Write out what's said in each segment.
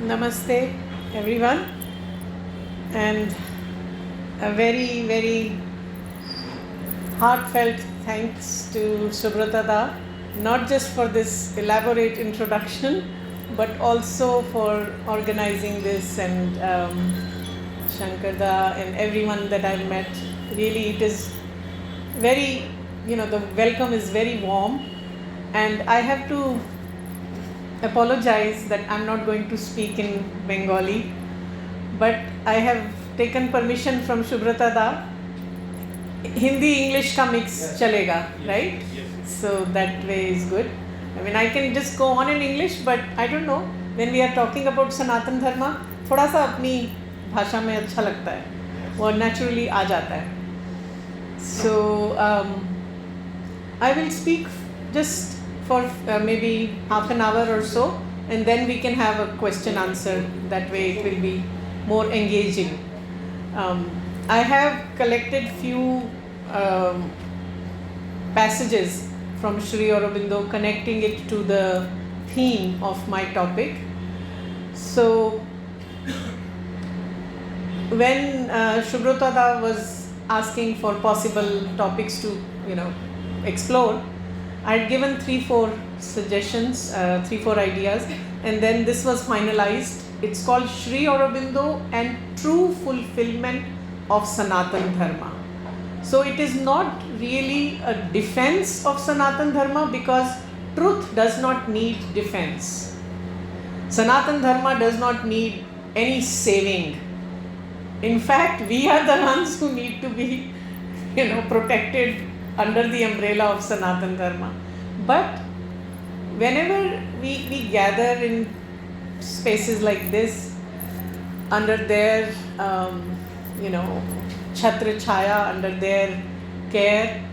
Namaste, everyone, and a very, very heartfelt thanks to Subrata Da, not just for this elaborate introduction, but also for organizing this, and Shankar Da and everyone that I've met. Really, it is very, the welcome is very warm, and I have to apologize that I'm not going to speak in Bengali, but I have taken permission from Subrata Da. Hindi English ka mix chalega, right? So that way is good. I mean, I can just go on in English, but I don't know, when we are talking about Sanatan Dharma, थोड़ा सा अपनी भाषा में अच्छा लगता है, वो naturally आ जाता है. So I will speak just for maybe half an hour or so, and then we can have a question answer. That way it will be more engaging. I have collected few passages from Sri Aurobindo, connecting it to the theme of my topic. So when Subrata Da was asking for possible topics to explore, I had given 3-4 suggestions, 3-4 ideas, and then this was finalized. It's called Sri Aurobindo and True Fulfillment of Sanatan Dharma. So it is not really a defense of Sanatan Dharma, because truth does not need defense. Sanatan Dharma does not need any saving. In fact, we are the ones who need to be protected under the umbrella of Sanatan Dharma. But whenever we gather in spaces like this, under their chhatra chaya, under their care,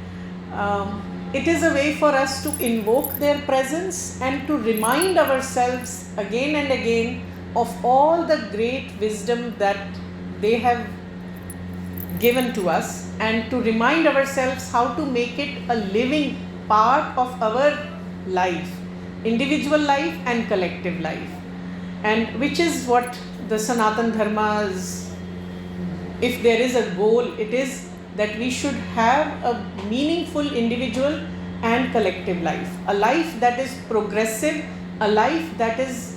it is a way for us to invoke their presence and to remind ourselves again and again of all the great wisdom that they have given to us, and to remind ourselves how to make it a living part of our life, individual life and collective life, and which is what the Sanatan Dharma is. If there is a goal, it is that we should have a meaningful individual and collective life, a life that is progressive, a life that is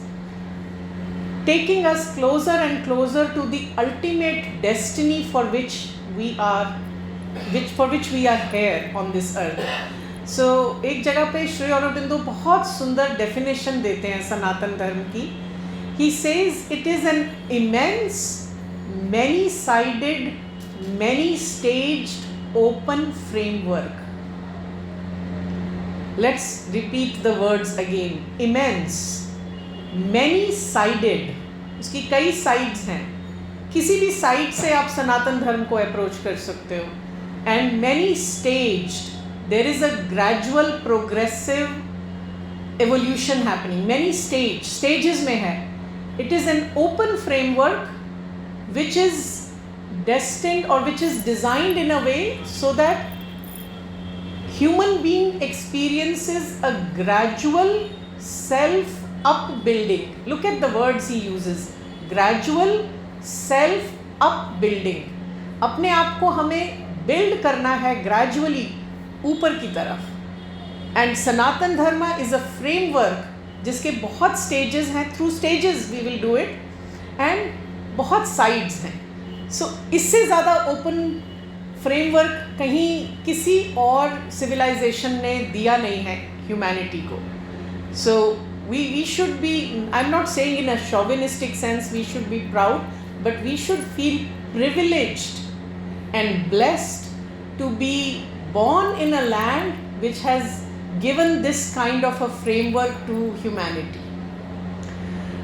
taking us closer and closer to the ultimate destiny for which we are here on this earth. So एक जगह पे श्री अरबिंदो बहुत सुंदर definition देते हैं सनातन धर्म की. He says it is an immense, many-sided, many-staged, open framework. Let's repeat the words again. Immense, many-sided, उसकी कई sides हैं. किसी भी साइड से आप सनातन धर्म को अप्रोच कर सकते हो. And many staged, there is a gradual progressive evolution happening. Many stages में है. It is an open framework which is destined or which is designed in a way so that human being experiences a gradual self upbuilding. Look at the words he uses. Gradual self upbuilding. अपने आप को हमें build करना है gradually ऊपर की तरफ. And Sanatan Dharma is a framework जिसके बहुत स्टेजेस हैं. Through stages we will do it, and बहुत साइड्स हैं. सो इससे ज़्यादा ओपन फ्रेमवर्क कहीं किसी और सिविलाइजेशन ने दिया नहीं है ह्यूमैनिटी को. सो we should be, I'm not saying in a chauvinistic sense we should be proud, but we should feel privileged and blessed to be born in a land which has given this kind of a framework to humanity.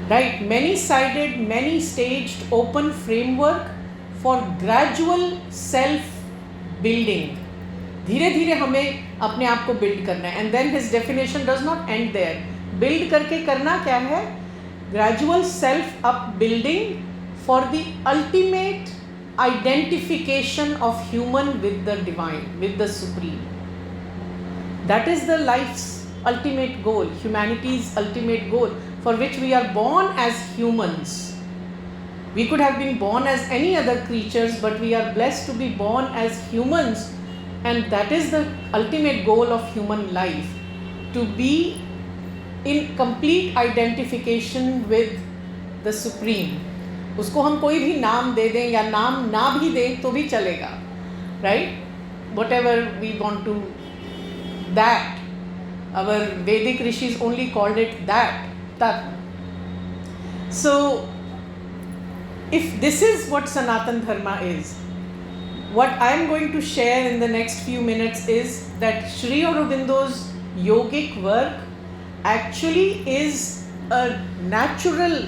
Right? Many-sided, many-staged, open framework for gradual self-building. धीरे धीरे हमें अपने आप को build करना है. And then his definition does not end there. Build करके करना क्या है? Gradual self up building for the ultimate identification of human with the divine, with the supreme. That is the life's ultimate goal, humanity's ultimate goal. for which we are born as humans. We could have been born as any other creatures, but we are blessed to be born as humans, and that is the ultimate goal of human life, to be in complete identification with the Supreme. उसको हम कोई भी नाम दे दें या नाम ना भी दें तो भी चलेगा, right? Whatever we want to, that. Our Vedic rishis only called it that, Tat. So, if this is what Sanatan Dharma is, what I am going to share in the next few minutes is that Sri Aurobindo's yogic work actually is a natural,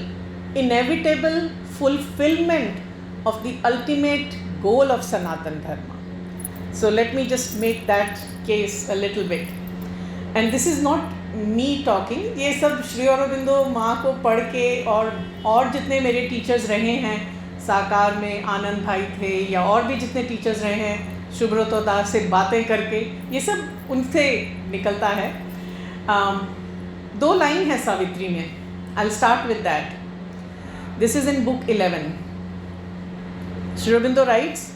inevitable fulfillment of the ultimate goal of Sanatan Dharma. So let me just make that case a little bit. And this is not me talking, ये सब श्री अरबिंदो माँ को पढ़ के और जितने मेरे teachers रहे हैं, साकार में आनंद भाई थे या और भी जितने टीचर्स रहे हैं, सुब्रतो दास से बातें करके, ये सब उनसे निकलता है. 2 लाइन है सावित्री में. I'll start with that. This is in book 11. Sri Aurobindo writes,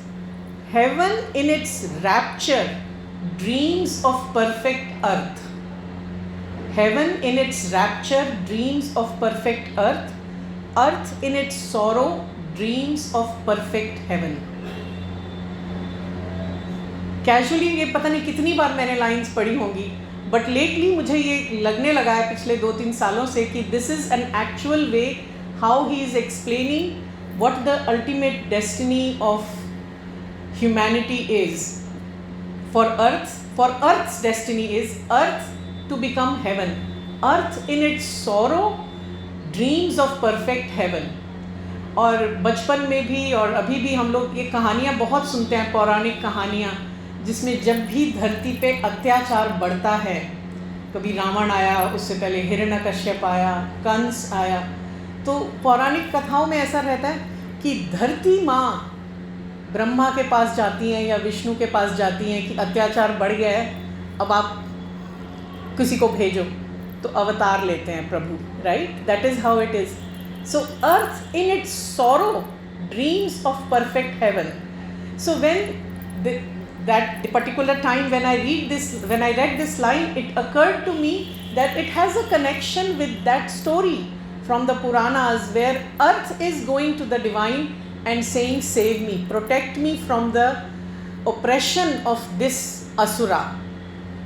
heaven in its rapture dreams of perfect earth. Heaven in its rapture dreams of perfect earth. Earth in its sorrow dreams of perfect heaven. Casually ये पता नहीं कितनी बार मैंने lines पढ़ी होंगी, but lately मुझे ये लगने लगा है पिछले 2-3 सालों से कि this is an actual way how he is explaining what the ultimate destiny of humanity is. For Earth's destiny is Earth to become heaven. Earth in its sorrow dreams of perfect heaven. और बचपन में भी और अभी भी हम लोग ये कहानियाँ बहुत सुनते हैं, पौराणिक कहानियाँ, जिसमें जब भी धरती पे अत्याचार बढ़ता है, कभी रावण आया, उससे पहले हिरण्यकश्यप आया, कंस आया, तो पौराणिक कथाओं में ऐसा रहता है कि धरती माँ ब्रह्मा के पास जाती हैं या विष्णु के पास जाती हैं कि अत्याचार बढ़ गया है, अब आप किसी को भेजो, तो अवतार लेते हैं प्रभु, right? That is how it is. So earth in its sorrow dreams of perfect heaven. So when that particular time when I read this line, it occurred to me that it has a connection with that story from the Puranas where earth is going to the divine and saying, save me, protect me from the oppression of this asura,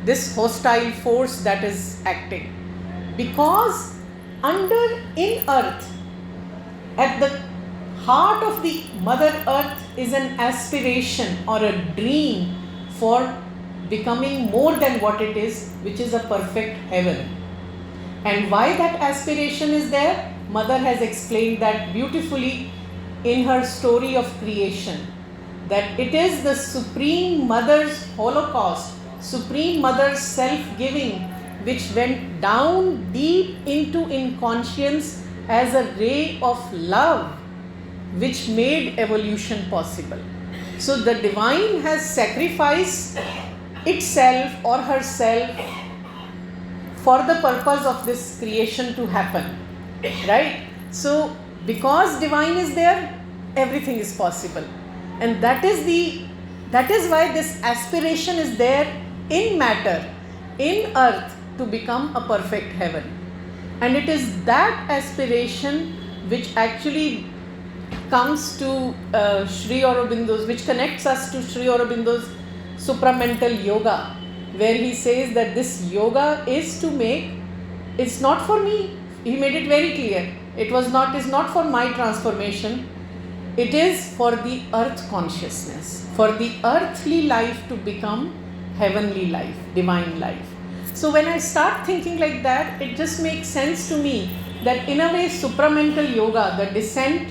this hostile force that is acting. Because in earth, at the heart of the mother earth is an aspiration or a dream for becoming more than what it is, which is a perfect heaven. And why that aspiration is there, mother has explained that beautifully in her story of creation, that it is the Supreme Mother's holocaust, Supreme Mother's self-giving, which went down deep into inconscience as a ray of love, which made evolution possible. So the divine has sacrificed itself or herself for the purpose of this creation to happen, right? So because divine is there, everything is possible, and that is why this aspiration is there in matter, in earth, to become a perfect heaven. And it is that aspiration which actually comes to Sri Aurobindo's, which connects us to Sri Aurobindo's supramental yoga, where he says that this yoga is to make, it's not for me. He made it very clear. It is not for my transformation. It is for the earth consciousness, for the earthly life to become heavenly life, divine life. So when I start thinking like that, it just makes sense to me that in a way supramental yoga, the descent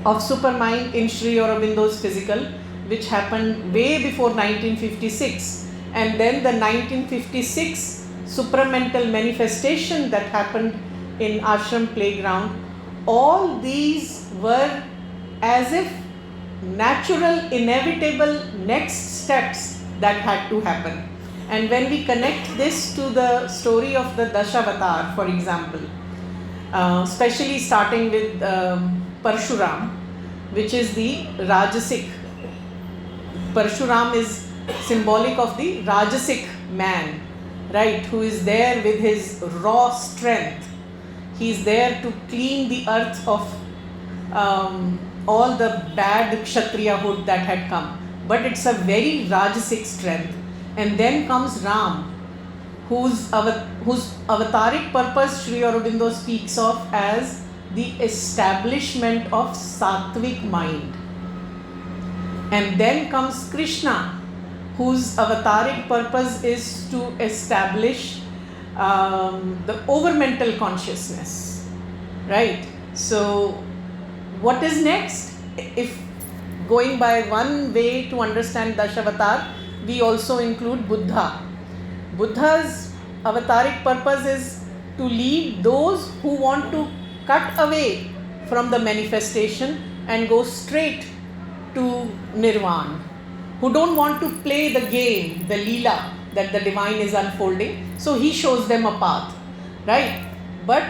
of supermind in Sri Aurobindo's physical, which happened way before 1956, and then the 1956 supramental manifestation that happened in ashram playground, all these were as if natural, inevitable next steps that had to happen. And when we connect this to the story of the Dashavatar, for example, especially starting with Parshuram, which is the Rajasic. Parshuram is symbolic of the Rajasic man, right, who is there with his raw strength. He is there to clean the earth of all the bad Kshatriyahood that had come. But it's a very Rajasic strength. And then comes Ram, whose avataric purpose Sri Aurobindo speaks of as the establishment of sattvic mind. And then comes Krishna, whose avataric purpose is to establish the overmental consciousness, right? So what is next? If going by one way to understand Dashavatar, we also include Buddha. Buddha's avataric purpose is to lead those who want to cut away from the manifestation and go straight to Nirvana, who don't want to play the game, the Leela that the divine is unfolding. So he shows them a path, right? But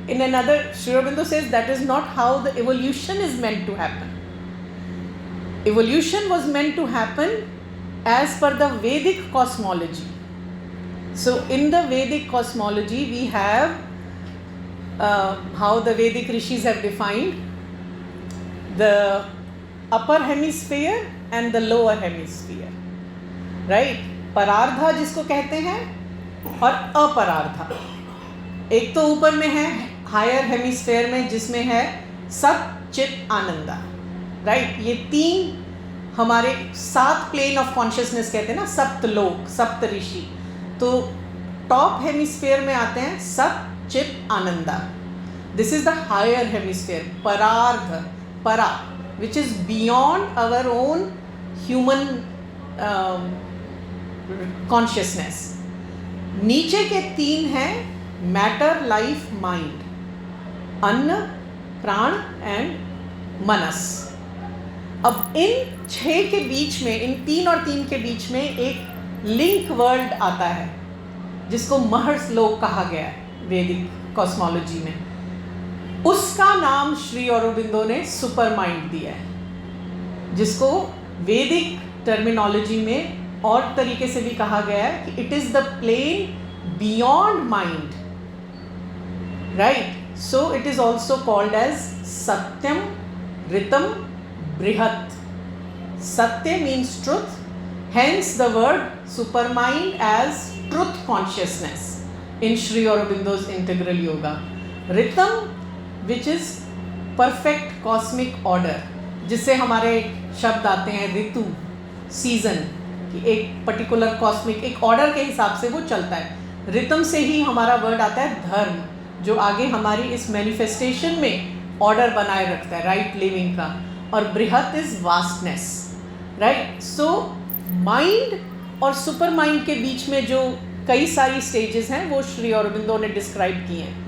in another, Sri Aurobindo says that is not how the evolution is meant to happen. Evolution was meant to happen as per the Vedic cosmology. So in the Vedic cosmology, we have how the Vedic rishis have defined the upper hemisphere and the lower hemisphere, right? परार्धा जिसको कहते हैं और अपरार्धा. एक तो ऊपर में है higher hemisphere में, जिसमें है सत चित आनंदा, राइट? ये तीन हमारे 7 प्लेन ऑफ कॉन्शियसनेस कहते हैं ना, सप्त लोक, सप्त ऋषि. तो टॉप हेमिस्फेयर में आते हैं सत चित आनंदा. This is the higher hemisphere, parardha, para, which is beyond our own human consciousness. नीचे के 3 हैं मैटर, लाइफ, माइंड, अन्न, प्राण एंड मनस. अब इन 6 के बीच में, इन 3 और 3 के बीच में एक लिंक वर्ल्ड आता है जिसको महर्षलोक कहा गया है वैदिक कॉस्मोलॉजी में. उसका नाम श्री औरोबिंदो ने सुपर माइंड दिया है, जिसको वैदिक टर्मिनोलॉजी में और तरीके से भी कहा गया है कि it is the plane beyond mind, right? So it is also called as satyam, ritam, brihat. Satya means truth, hence the word supermind as truth consciousness in Sri Aurobindo's integral yoga. Ritam, which is perfect cosmic order, जिससे हमारे शब्द आते हैं ऋतु, season, कि एक particular cosmic एक order के हिसाब से वो चलता है. रितम से ही हमारा वर्ड आता है धर्म, जो आगे हमारी इस मैनिफेस्टेशन में ऑर्डर बनाए रखता है, राइट लिविंग का. और बृहत is vastness, right? So mind और सुपर माइंड के बीच में जो कई सारी स्टेजेस हैं वो श्री अरबिंदो ने डिस्क्राइब किए हैं.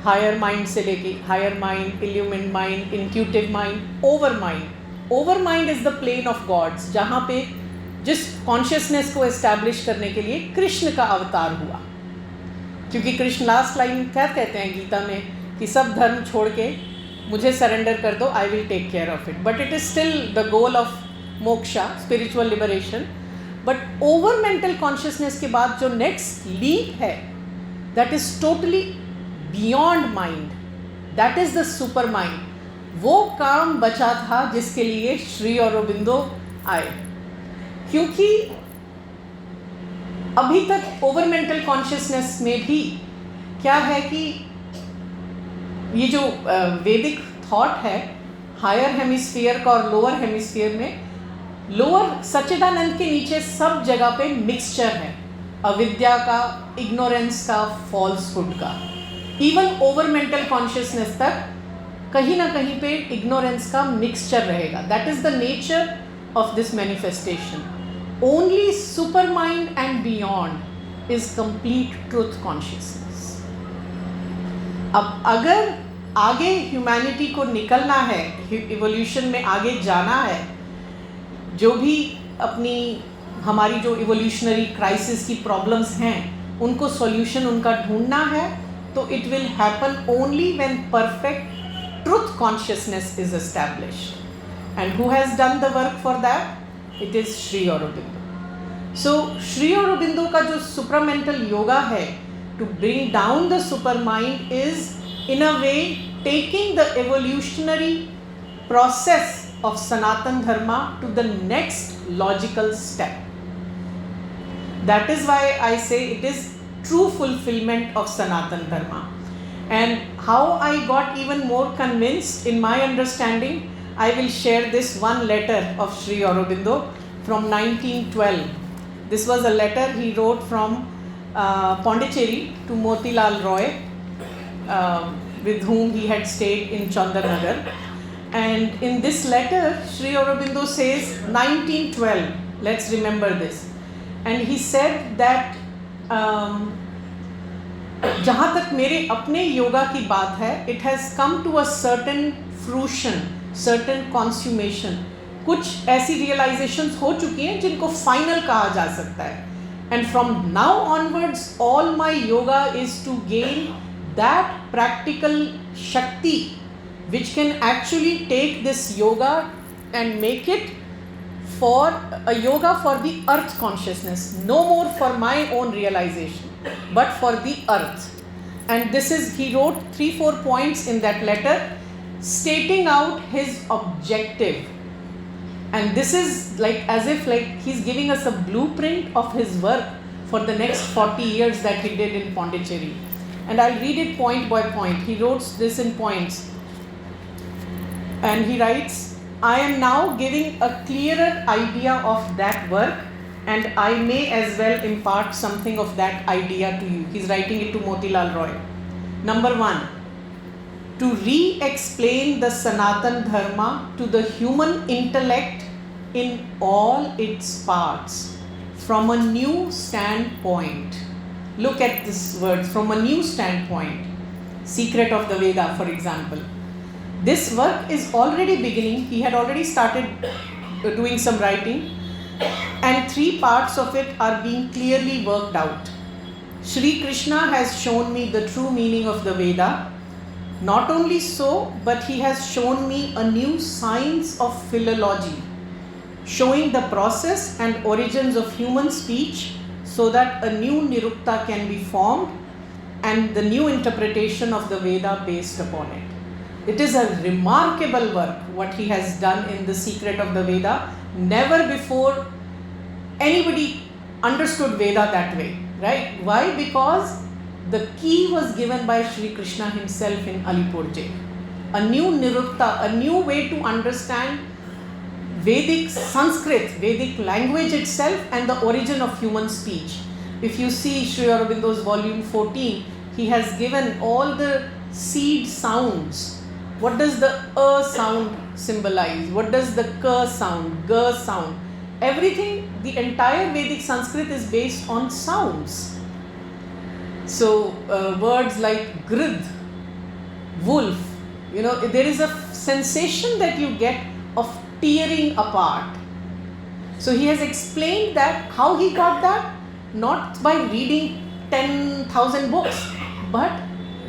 हायर माइंड से लेके higher mind, illumined mind, intuitive mind, over mind. Over mind is the plane of gods, जहाँ पे जिस कॉन्शियसनेस को एस्टैब्लिश करने के लिए कृष्ण का अवतार हुआ. क्योंकि कृष्ण लास्ट लाइन क्या कहते हैं गीता में कि सब धर्म छोड़ के मुझे सरेंडर कर दो, I will take care of it. But it is still the goal of moksha, spiritual liberation. But over mental consciousness के बाद जो नेक्स्ट लीप है, that is totally beyond mind, that is the supermind. वो काम बचा था जिसके लिए श्री अरबिंदो आए. क्योंकि अभी तक ओवर मेंटल कॉन्शियसनेस में भी क्या है कि ये जो वैदिक थॉट है हायर हेमिस्फीयर का और लोअर हेमिस्फीयर में, लोअर सच्चिदानंद के नीचे सब जगह पे मिक्सचर है, अविद्या का, इग्नोरेंस का, फॉल्सहुड का. इवन ओवर मेंटल कॉन्शियसनेस तक कहीं ना कहीं पे इग्नोरेंस का मिक्सचर रहेगा. That is the nature of this manifestation. Only super mind and beyond is complete truth consciousness. अब अगर आगे ह्यूमैनिटी को निकलना है, इवोल्यूशन में आगे जाना है, जो भी अपनी हमारी जो इवोल्यूशनरी क्राइसिस की प्रॉब्लम्स हैं उनको सॉल्यूशन उनका ढूंढना है, तो it will happen only when perfect truth consciousness is established. And who has done the work for that? It is Sri Aurobindo. So Sri Aurobindo का जो supramental yoga है to bring down the supermind is in a way taking the evolutionary process of Sanatan Dharma to the next logical step. That is why I say it is true fulfillment of Sanatan Dharma. And how I got even more convinced in my understanding, I will share this one letter of Sri Aurobindo from 1912. This was a letter he wrote from Pondicherry to Motilal Roy, with whom he had stayed in Chandanagar. And in this letter, Sri Aurobindo says 1912, let's remember this. And he said that जहाँ तक मेरे अपने योगा की बात है, it has come to a certain fruition, certain consummation. कुछ ऐसी realizations हो चुकी हैं जिनको final कहा जा सकता है. And from now onwards, all my yoga is to gain that practical Shakti which can actually take this yoga and make it for a yoga for the earth consciousness, no more for my own realization, but for the earth. And this is, he wrote 3-4 points in that letter stating out his objective. And this is like as if like he's giving us a blueprint of his work for the next 40 years that he did in Pondicherry. And I'll read it point by point. He wrote this in points. And he writes, I am now giving a clearer idea of that work, and I may as well impart something of that idea to you. He's writing it to Motilal Roy. Number 1, to re-explain the Sanatan Dharma to the human intellect in all its parts from a new standpoint. Look at this word, from a new standpoint. Secret of the Veda, for example. This work is already beginning. He had already started doing some writing, and 3 parts of it are being clearly worked out. Shri Krishna has shown me the true meaning of the Veda. Not only so, but he has shown me a new science of philology, showing the process and origins of human speech so that a new Nirukta can be formed and the new interpretation of the Veda based upon it. It is a remarkable work what he has done in the Secret of the Veda. Never before anybody understood Veda that way, right? Why? Because the key was given by Shri Krishna himself in Alipurje. A new Nirukta, a new way to understand Vedic Sanskrit, Vedic language itself, and the origin of human speech. If you see Sri Aurobindo's volume 14, he has given all the seed sounds. What does the sound symbolize? What does the k sound, g sound? Everything, the entire Vedic Sanskrit is based on sounds. So words like grid, wolf, there is a sensation that you get of tearing apart. So he has explained that, how he got that, not by reading 10,000 books, but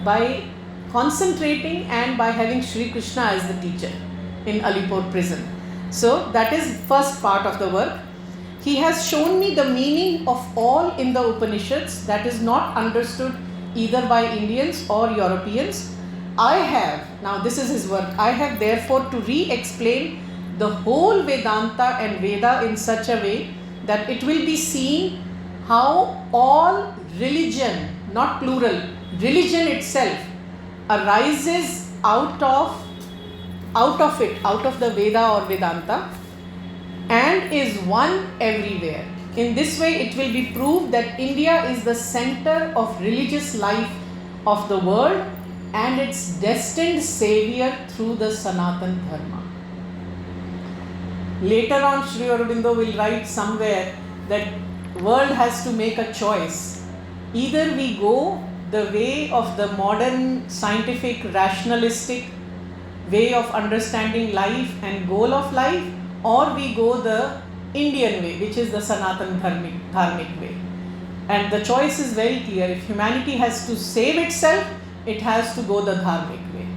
by concentrating and by having Shri Krishna as the teacher in Alipur prison. So that is first part of the work. He has shown me the meaning of all in the Upanishads that is not understood either by Indians or Europeans. I have, now this is his work, I have therefore to re-explain the whole Vedanta and Veda in such a way that it will be seen how all religion, not plural, religion itself arises out of the Veda or Vedanta and is one everywhere. In this way it will be proved that India is the center of religious life of the world and its destined savior through the Sanatan Dharma. Later on, Sri Aurobindo will write somewhere that world has to make a choice. Either we go the way of the modern scientific rationalistic way of understanding life and goal of life, or we go the Indian way, which is the Sanatan Dharmic way. And the choice is very clear. If humanity has to save itself, it has to go the dharmic way.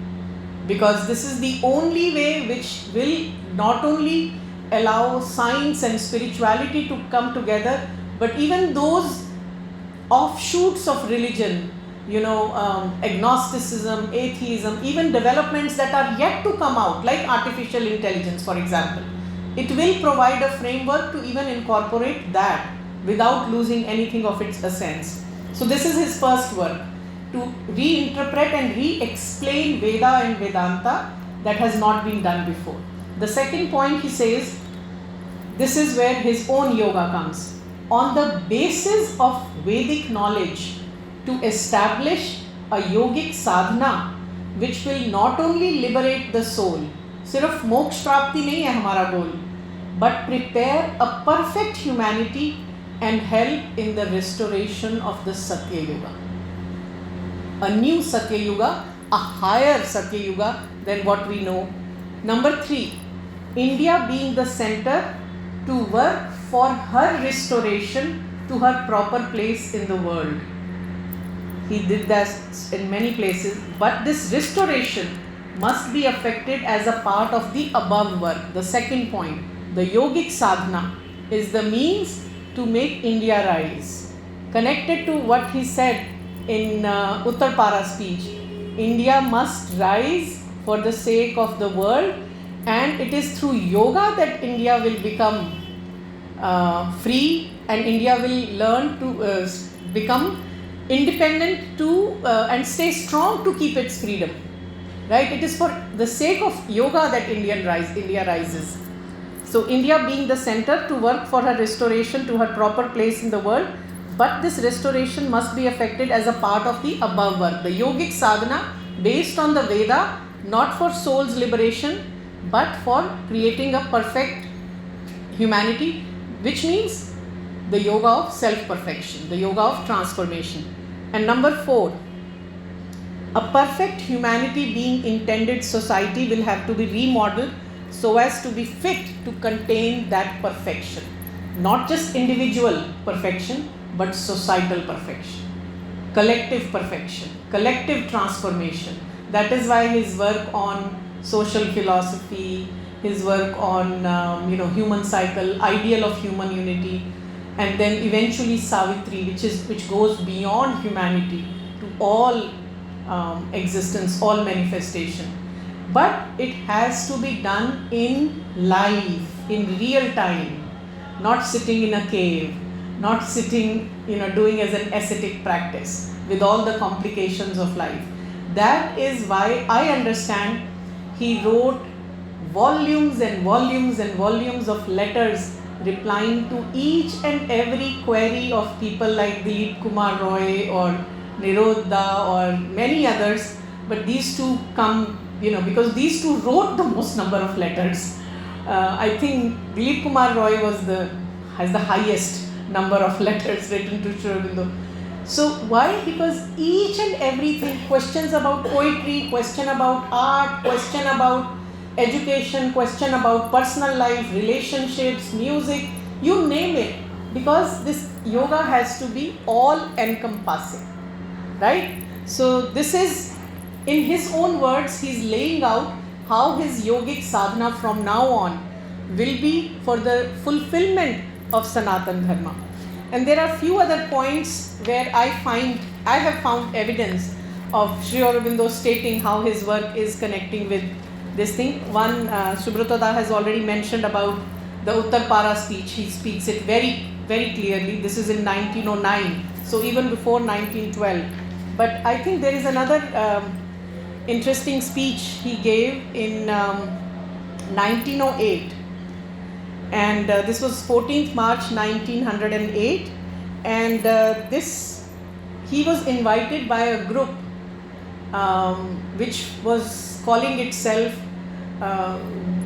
Because this is the only way which will not only allow science and spirituality to come together, but even those offshoots of religion, agnosticism, atheism, even developments that are yet to come out, like artificial intelligence, for example. It will provide a framework to even incorporate that without losing anything of its essence. So this is his first work, to reinterpret and re-explain Veda and Vedanta that has not been done before. The second point, he says, this is where his own yoga comes. On the basis of Vedic knowledge, to establish a yogic sadhana which will not only liberate the soul, सिर्फ मोक्ष प्राप्ति नहीं है हमारा goal, but prepare a perfect humanity and help in the restoration of the Satya Yuga. A new Satya Yuga, a higher Satya Yuga than what we know. Number 3, India being the center to work for her restoration to her proper place in the world. He did that in many places, but this restoration must be affected as a part of the above work. The second point, the yogic sadhana is the means to make India rise. Connected to what he said in Uttarpara speech, India must rise for the sake of the world, and it is through yoga that India will become free, and India will learn to become independent and stay strong to keep its freedom. Right? It is for the sake of yoga that India rises. So India being the center to work for her restoration to her proper place in the world, but this restoration must be affected as a part of the above work. The yogic sadhana based on the Veda, not for soul's liberation, but for creating a perfect humanity, which means the yoga of self-perfection, the yoga of transformation. And number 4, a perfect humanity being intended society will have to be remodeled so as to be fit to contain that perfection. Not just individual perfection, but societal perfection, collective perfection, collective transformation. That is why his work on social philosophy, his work on human cycle, ideal of human unity, and then eventually Savitri, which goes beyond humanity to all existence, all manifestation. But it has to be done in life, in real time, not sitting in a cave, not sitting, doing as an ascetic practice with all the complications of life. That is why I understand he wrote volumes and volumes and volumes of letters replying to each and every query of people like Dilip Kumar Roy or Nirodha or many others, but these two come, because these two wrote the most number of letters. I think Dilip Kumar Roy has the highest number of letters written to Sri Aurobindo. So why? Because each and everything, questions about poetry, question about art, question about education, question about personal life, relationships, music, you name it, because this yoga has to be all encompassing, right? So this is, in his own words, he's laying out how his yogic sadhana from now on will be for the fulfillment of Sanatana Dharma. And there are few other points where I have found evidence of Sri Aurobindo stating how his work is connecting with this thing. One, Subrata Da has already mentioned about the Uttarpara speech. He speaks it very, very clearly. This is in 1909, so even before 1912. But I think there is another interesting speech he gave in 1908. And this was 14th March 1908, and he was invited by a group which was calling itself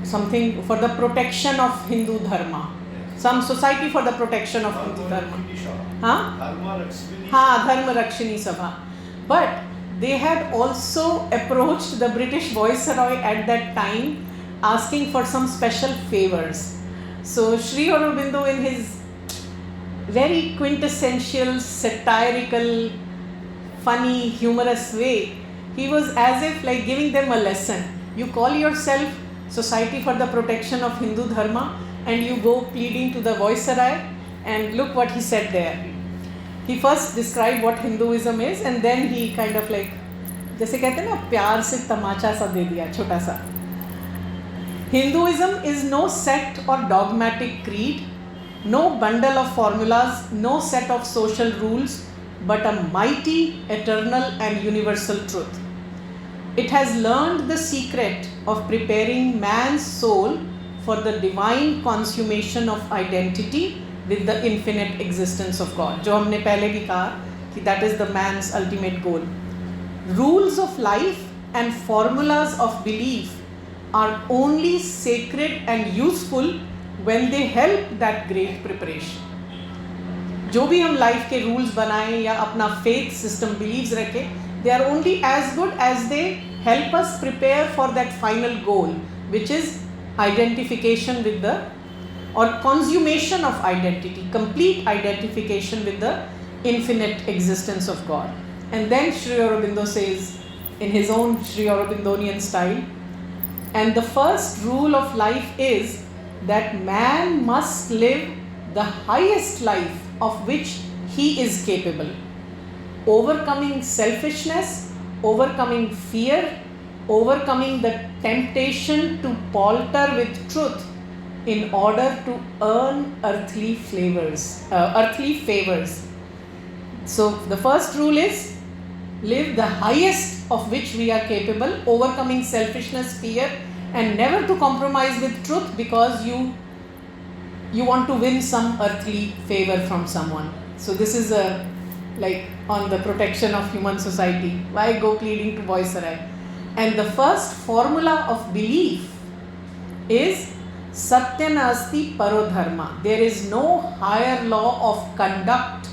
something for the protection of Hindu Dharma, some society for the protection of Hindu Dharma. Dharma Rakshini Sabha. But they had also approached the British Viceroy at that time asking for some special favors. So Sri Aurobindo, in his very quintessential, satirical, funny, humorous way. He was as if like giving them a lesson. You call yourself Society for the Protection of Hindu Dharma and you go pleading to the Viceroy, and look what he said there. He first described what Hinduism is and then he kind of like, जैसे कहते हैं ना, प्यार से तमाचा सा दे दिया छोटा सा. Hinduism is no sect or dogmatic creed, no bundle of formulas, no set of social rules, but a mighty, eternal and universal truth. It has learned the secret of preparing man's soul for the divine consummation of identity with the infinite existence of God. जो हमने पहले भी कहा कि that is the man's ultimate goal. Rules of life and formulas of belief are only sacred and useful when they help that great preparation. जो भी हम life के रूल्स बनाएं या अपना फेथ सिस्टम बिलीव्स रखें, they are only as good as they help us prepare for that final goal, which is identification with the, or consummation of identity, complete identification with the infinite existence of God. And then Sri Aurobindo says in his own Sri Aurobindonian style, and the first rule of life is that man must live the highest life of which he is capable, overcoming selfishness, overcoming fear, overcoming the temptation to palter with truth in order to earn earthly favors. So the first rule is live the highest of which we are capable, overcoming selfishness, fear, and never to compromise with truth because you want to win some earthly favor from someone. So this is like on the protection of human society. Why go pleading to Viceroy? And the first formula of belief is Satya Nasti Paro Dharma. There is no higher law of conduct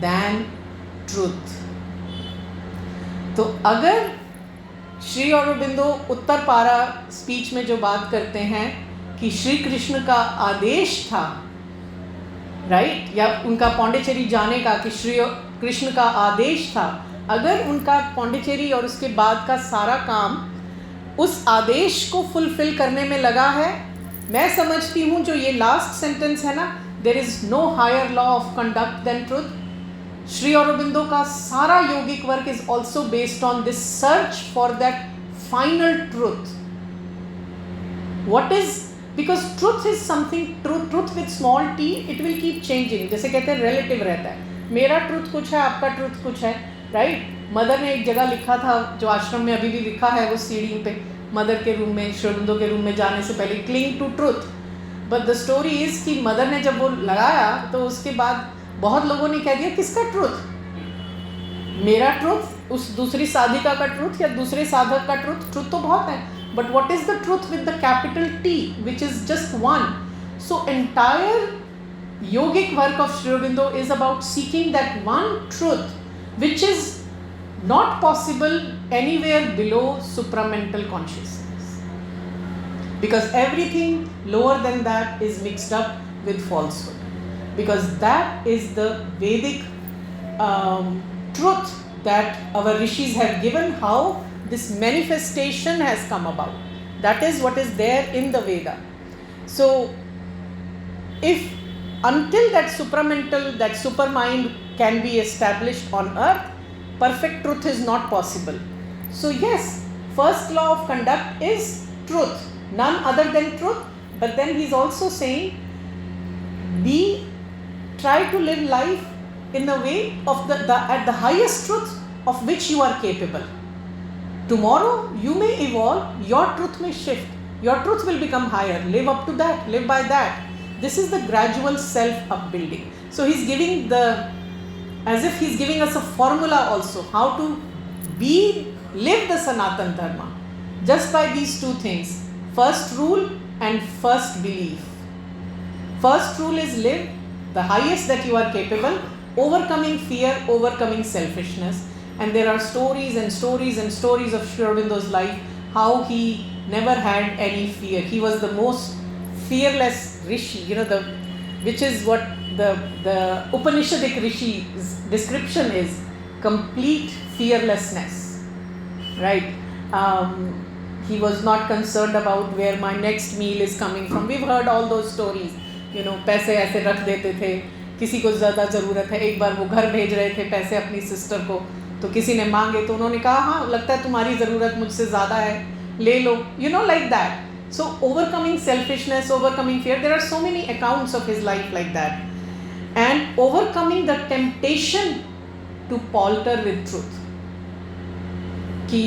than truth. तो अगर श्री अरबिंदो उत्तर पारा speech में जो बात करते हैं कि श्री कृष्ण का आदेश था, राइट, या उनका पौंडीचेरी जाने का कि श्री कृष्ण का आदेश था, अगर उनका पौंडीचेरी और उसके बाद का सारा काम उस आदेश को फुलफिल करने में लगा है, मैं समझती हूँ जो ये लास्ट सेंटेंस है ना, there is no higher law of conduct than truth. Sri Aurobindo का सारा yogic work is also based on this search for that final truth. What is, because truth is something, truth with small t, it will keep changing. जैसे कहते हैं relative रहता है, मेरा truth कुछ है, आपका truth कुछ है, right? मदर ने एक जगह लिखा था जो आश्रम में अभी भी लिखा है, वो सीढ़ी पे मदर के रूम में, श्री अरबिंदो के रूम में जाने से पहले cling to truth. But the story is कि मदर ने जब वो लगाया तो उसके बाद बहुत लोगों ने कह दिया किसका ट्रूथ, मेरा ट्रूथ, उस दूसरी साधिका का ट्रूथ या दूसरे साधक का ट्रूथ. ट्रूथ तो बहुत है, but what is the truth with the capital T, which is just one. So entire yogic work of Sri Aurobindo is about seeking that one truth which is not possible anywhere below supramental consciousness, because everything lower than that is mixed up with falsehood. Because that is the Vedic truth that our rishis have given, how this manifestation has come about. That is what is there in the Veda. So, if until that supramental, that supermind can be established on earth, perfect truth is not possible. So yes, first law of conduct is truth, none other than truth. But then he is also saying, try to live life in the way of at the highest truth of which you are capable. Tomorrow you may evolve, your truth may shift, your truth will become higher, live up to that, live by that. This is the gradual self-upbuilding. So he's giving as if he's giving us a formula also, how to live the Sanatan Dharma, just by these two things, first rule and first belief. First rule is live the highest that you are capable, overcoming fear, overcoming selfishness. And there are stories and stories and stories of Sri Aurobindo's life, how he never had any fear. He was the most fearless rishi. which is what the Upanishadic Rishi's description is, complete fearlessness, right? He was not concerned about where my next meal is coming from. We've heard all those stories, you know, पैसे ऐसे रख देते थे, किसी को ज़्यादा ज़रूरत है. एक बार वो घर भेज रहे थे पैसे अपनी सिस्टर को, तो किसी ने मांगे तो उन्होंने कहा हाँ लगता है तुम्हारी ज़रूरत मुझसे ज़्यादा है, ले लो, you know, like that. So overcoming selfishness, overcoming fear, there are so many accounts of his life like that. And overcoming the temptation to palter with truth. कि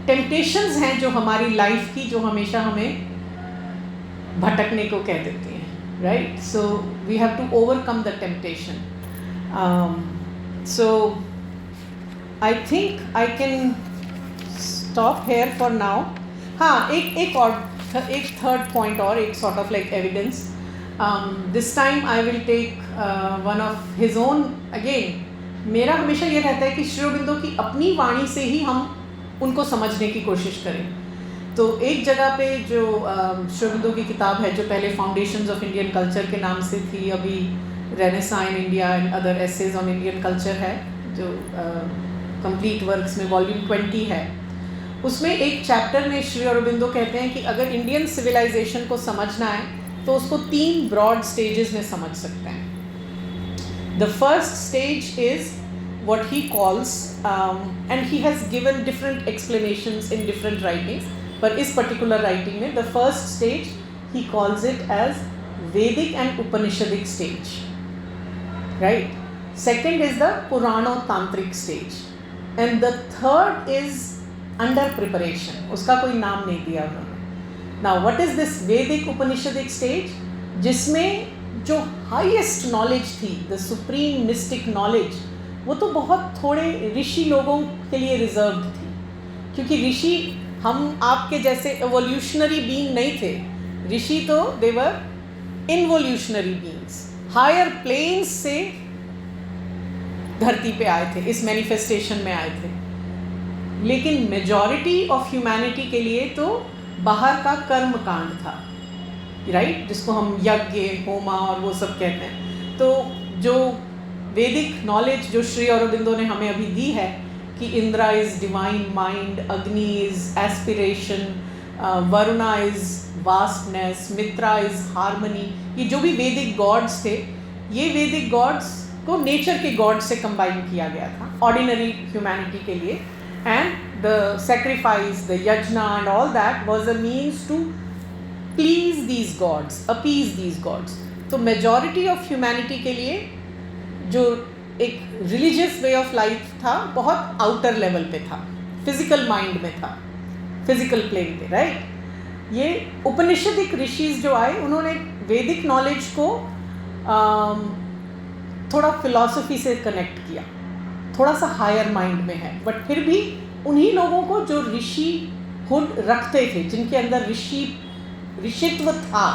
टेम्पटेशंस हैं जो हमारी लाइफ की, जो हमेशा हमें भटकने को कह देती हैं, right? So we have to overcome the temptation. So I think I can stop here for now. हाँ, एक थर्ड पॉइंट और एक sort of like evidence. This time I will take one of his own. Again मेरा हमेशा ये रहता है कि श्री अरबिंदो की अपनी वाणी से ही हम उनको समझने की कोशिश करें. तो एक जगह पे जो श्री अरबिंदो की किताब है जो पहले फाउंडेशंस ऑफ इंडियन कल्चर के नाम से थी, अभी renaissance in India and other essays on Indian culture है, जो कंप्लीट वर्क्स में वॉल्यूम 20 है. उसमें एक चैप्टर में श्री अरबिंदो कहते हैं कि अगर इंडियन सिविलाइजेशन को समझना है तो उसको 3 ब्रॉड स्टेजेस में समझ सकते हैं. The first stage is what he calls, and he has given different explanations in different writings, but इस particular writing में the first stage he calls it as Vedic and Upanishadic stage, right? Second is the Purano-tantric stage, and the third is under preparation. उसका कोई नाम नहीं दिया उन्होंने. Now what is this Vedic Upanishadic stage? जिसमें जो highest knowledge थी, the supreme mystic knowledge, वो तो बहुत थोड़े ऋषि लोगों के लिए रिजर्व्ड थी, क्योंकि ऋषि हम आपके जैसे एवोल्यूशनरी बीइंग नहीं थे. ऋषि तो दे वर इनवोल्यूशनरी बीइंग्स, हायर प्लेन्स से धरती पे आए थे, इस मैनिफेस्टेशन में आए थे. लेकिन मेजॉरिटी ऑफ ह्यूमैनिटी के लिए तो बाहर का कर्म कांड था, राइट? जिसको हम यज्ञ, होमा और वो सब कहते हैं. तो जो वैदिक नॉलेज जो श्री अरबिंदो ने हमें अभी दी है कि इंद्रा इज़ डिवाइन माइंड, अग्नि is aspiration, Varuna is vastness, Mitra is harmony, ये जो भी वैदिक गॉड्स थे, ये वैदिक गॉड्स को नेचर के गॉड से कंबाइन किया गया था ऑर्डिनरी ह्यूमैनिटी के लिए. And the sacrifice, the yajna and all that was a means to please these gods, appease these gods. तो मेजॉरिटी ऑफ ह्यूमैनिटी के लिए जो एक रिलीजियस वे ऑफ लाइफ था बहुत आउटर लेवल पे था, फिजिकल माइंड में था, फिजिकल प्लेन पे, राइट? ये उपनिषदिक ऋषिज जो आए उन्होंने वैदिक नॉलेज को थोड़ा फिलॉसफी से कनेक्ट किया, थोड़ा सा हायर माइंड में है, बट फिर भी उन्हीं लोगों को जो ऋषि हुड रखते थे, जिनके अंदर ऋषित्व था,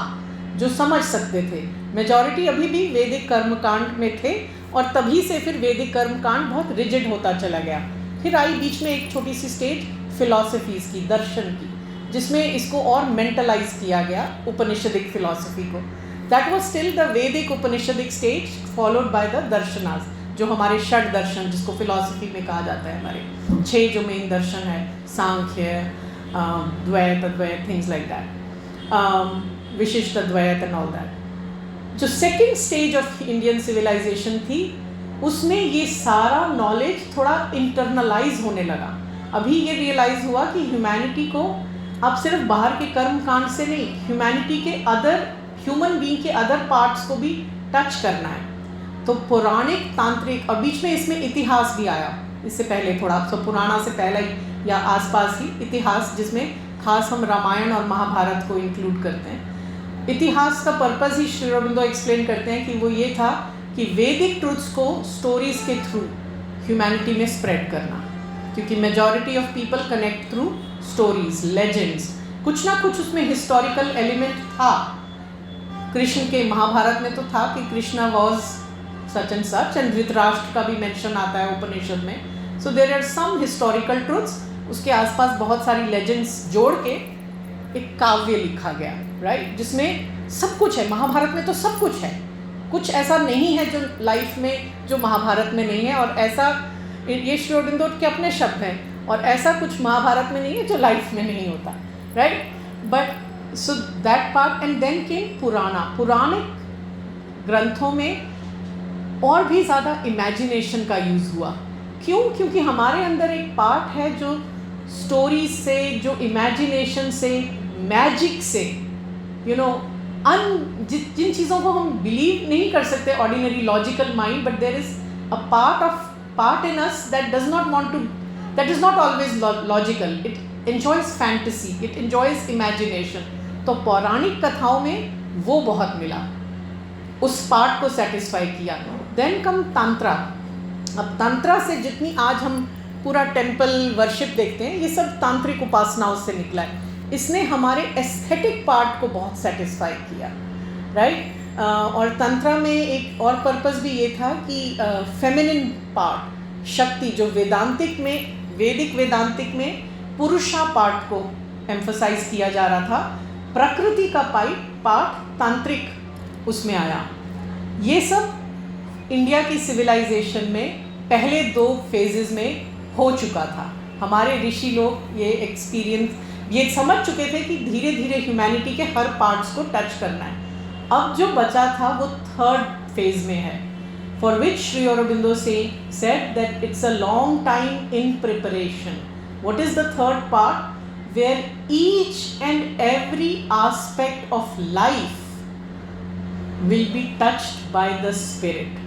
जो समझ सकते थे. मेजॉरिटी अभी भी वैदिक कर्मकांड में थे और तभी से फिर वैदिक कर्मकांड बहुत रिजिड होता चला गया. फिर आई बीच में एक छोटी सी स्टेज फिलॉसफीज़ की, दर्शन की, जिसमें इसको और मेंटलाइज किया गया उपनिषदिक फिलॉसफी को. That was still the Vedic Upanishadic stage followed by the darshanas, जो हमारे षड दर्शन जिसको फिलॉसफी में कहा जाता है, हमारे 6 जो मेन दर्शन है, सांख्य, द्वैत, अद्वैत, things like that, Vishishta Advaita and all that. जो second stage of Indian civilization थी, उसमें ये सारा नॉलेज थोड़ा इंटरनलाइज होने लगा. अभी ये रियलाइज़ हुआ कि ह्यूमैनिटी को अब सिर्फ बाहर के कर्म कांड से नहीं, ह्यूमैनिटी के अदर ह्यूमन बीइंग के अदर पार्ट्स को भी टच करना है. तो पौराणिक, तांत्रिक, और बीच में इसमें इतिहास भी आया, इससे पहले थोड़ा, तो पुराना से पहले ही या आसपास ही इतिहास, जिसमें खास हम रामायण और महाभारत को इंक्लूड करते हैं. इतिहास का पर्पज़ ही श्री अरबिंदो एक्सप्लेन करते हैं कि वो ये था कि वैदिक ट्रूथ्स को स्टोरीज़ के थ्रू ह्यूमैनिटी में स्प्रेड करना, क्योंकि majority of people connect through stories, legends. कुछ ना कुछ उसमें हिस्टोरिकल एलिमेंट था. कृष्ण के महाभारत में तो था कि Krishna was such and such, and Dhritarashtra का भी मेंशन आता है उपनिषद में. So there are some historical truths. उसके आसपास बहुत सारी लेजेंड्स जोड़ के एक काव्य लिखा गया, राइट? जिसमें सब कुछ है. महाभारत में तो सब कुछ है, कुछ ऐसा नहीं है जो लाइफ में जो महाभारत में नहीं है, और ऐसा, ये श्री अरबिंदो के अपने शब्द हैं, और ऐसा कुछ महाभारत में नहीं है जो लाइफ में नहीं होता, right? But so that part, and then came Puranic ग्रंथों में और भी ज़्यादा इमेजिनेशन का यूज़ हुआ। क्यों? क्योंकि हमारे अंदर एक पार्ट है जो स्टोरीज से, जो इमेजिनेशन से, मैजिक से, यू नो, जिन चीज़ों को हम बिलीव नहीं कर सकते ordinary logical mind, but there is a part in us that does not want to, that is not always logical, it enjoys fantasy, it enjoys imagination. तो पौराणिक कथाओं में वो बहुत मिला, उस पार्ट को सेटिस्फाई किया। Then come tantra. अब तंत्रा से जितनी आज हम पूरा टेम्पल वर्शिप देखते हैं, ये सब तांत्रिक उपासनाओं से निकला है। इसने हमारे एस्थेटिक पार्ट को बहुत सेटिस्फाई किया, राइट? और तंत्रा में एक और पर्पस भी ये था कि फेमिनिन पार्ट, शक्ति, जो वेदांतिक में, वैदिक वेदांतिक में पुरुषा पार्ट को एम्फसाइज किया जा रहा था, प्रकृति का पार्ट तांत्रिक उसमें आया। ये सब इंडिया की सिविलाइजेशन में पहले 2 फेजेस में हो चुका था। हमारे ऋषि लोग ये एक्सपीरियंस, ये समझ चुके थे कि धीरे धीरे ह्यूमैनिटी के हर पार्ट्स को टच करना है। अब जो बचा था वो 3rd फेज में है, for which Shri Aurobindo said that it's a long time in preparation. What is the 3rd part? Where each and every aspect of life will be touched by the spirit,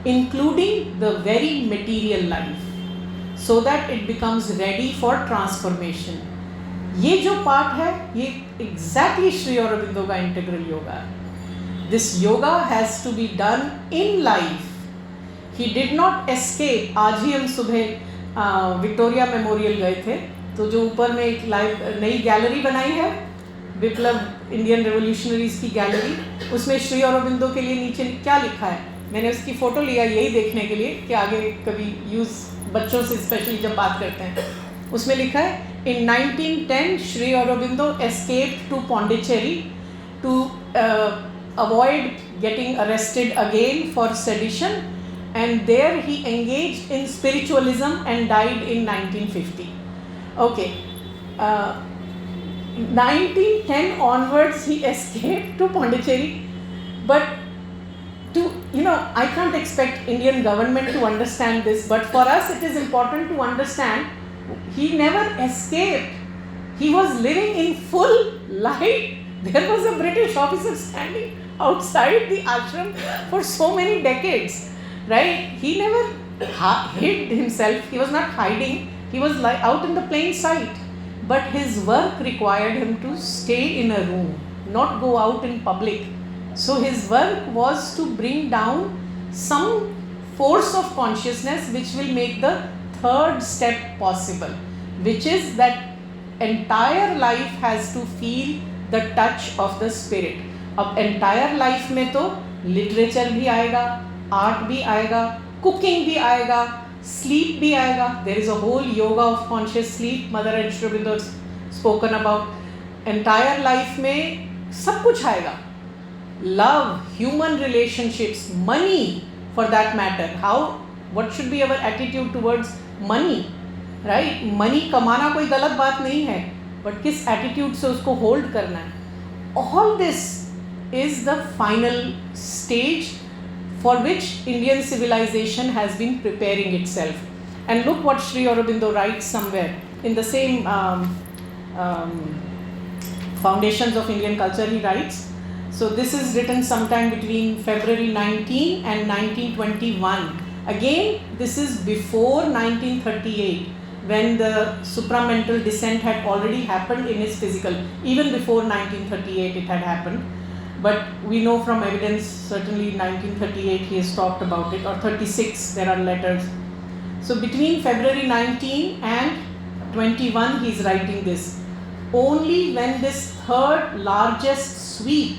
including the very material life, so that it becomes ready for transformation. ये जो part है, ये exactly Shri Aurobindo का integral yoga है। This yoga has to be done in life. He did not escape. आज ही हम सुबह विक्टोरिया मेमोरियल गए थे, तो जो ऊपर में एक नई गैलरी बनाई है, विप्लव इंडियन रेवोल्यूशनरीज की गैलरी, उसमें श्री अरबिंदो के लिए नीचे क्या लिखा है, मैंने उसकी फ़ोटो लिया यही देखने के लिए कि आगे कभी यूज़, बच्चों से स्पेशली जब बात करते हैं। उसमें लिखा है, in 1910 Sri Aurobindo escaped to Pondicherry to avoid getting arrested again for sedition, and there he engaged in spiritualism and died in 1950. Okay. 1910 onwards he escaped to Pondicherry, but I can't expect Indian government to understand this, but for us it is important to understand he never escaped. He was living in full light. There was a British officer standing outside the ashram for so many decades, right? He never hid himself. He was not hiding. He was out in the plain sight, but his work required him to stay in a room, not go out in public. So his work was to bring down some force of consciousness which will make the 3rd step possible, which is that entire life has to feel the touch of the spirit. अब entire life में तो literature भी आएगा, art भी आएगा, cooking भी आएगा, sleep भी आएगा. There is a whole yoga of conscious sleep, Mother and Sri Aurobindo spoken about. Entire life में सब कुछ आएगा. Love, human relationships, money for that matter. What should be our attitude towards money, right? Money कमाना कोई गलत बात नहीं है, but किस attitude से उसको hold करना है. All this is the final stage for which Indian civilization has been preparing itself. And look what Sri Aurobindo writes somewhere in the same Foundations of Indian Culture. He writes, so this is written sometime between February 19 and 1921. Again, this is before 1938, when the supramental descent had already happened in his physical. Even before 1938 it had happened. But we know from evidence, certainly 1938 he has talked about it, or 36 there are letters. So between February 19 and 21 he is writing this. Only when this third largest sweep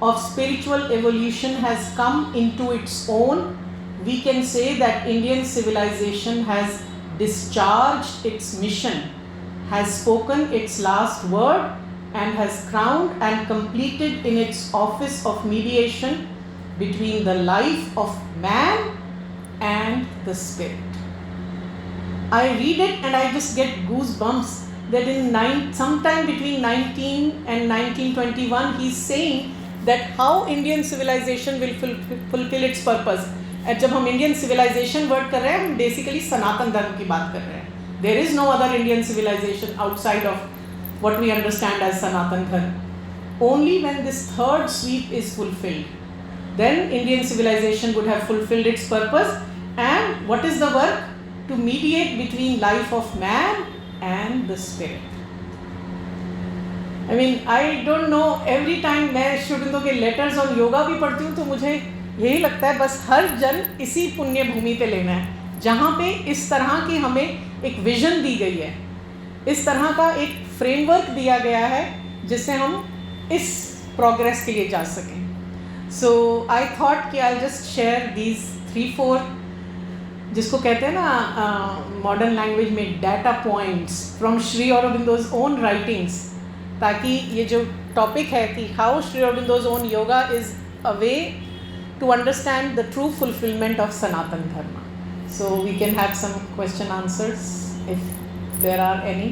of spiritual evolution has come into its own, we can say that Indian civilization has discharged its mission, has spoken its last word, and has crowned and completed in its office of mediation between the life of man and the spirit. I read it and I just get goosebumps that sometime between 19 and 1921 he's saying that how Indian civilization will fulfill its purpose. और जब हम Indian civilization word कर रहे हैं हम basically सनातन धर्म की बात कर रहे हैं. There is no other Indian civilization outside of what we understand as Sanatan Dharma. Only when this third sweep is fulfilled, then Indian civilization would have fulfilled its purpose. And what is the work? To mediate between life of man and the spirit. I mean, I don't know, every time मैं श्रीअरबिंदो के letters और योगा भी पढ़ती हूँ तो मुझे यही लगता है बस हर जन इसी पुण्य भूमि पे लेना है जहाँ पे इस तरह की हमें एक विजन दी गई है, इस तरह का एक फ्रेमवर्क दिया गया है जिससे हम इस प्रोग्रेस के लिए जा सकें. सो आई थॉट कि आई जस्ट शेयर दीज 3-4 जिसको कहते हैं ना मॉडर्न लैंग्वेज में data points from Shri Aurobindo's own writings, ताकि ये जो टॉपिक है कि how Shri Aurobindo's own yoga is a way to understand the true fulfilment of Sanatan Dharma. So we can have some question answers if there are any.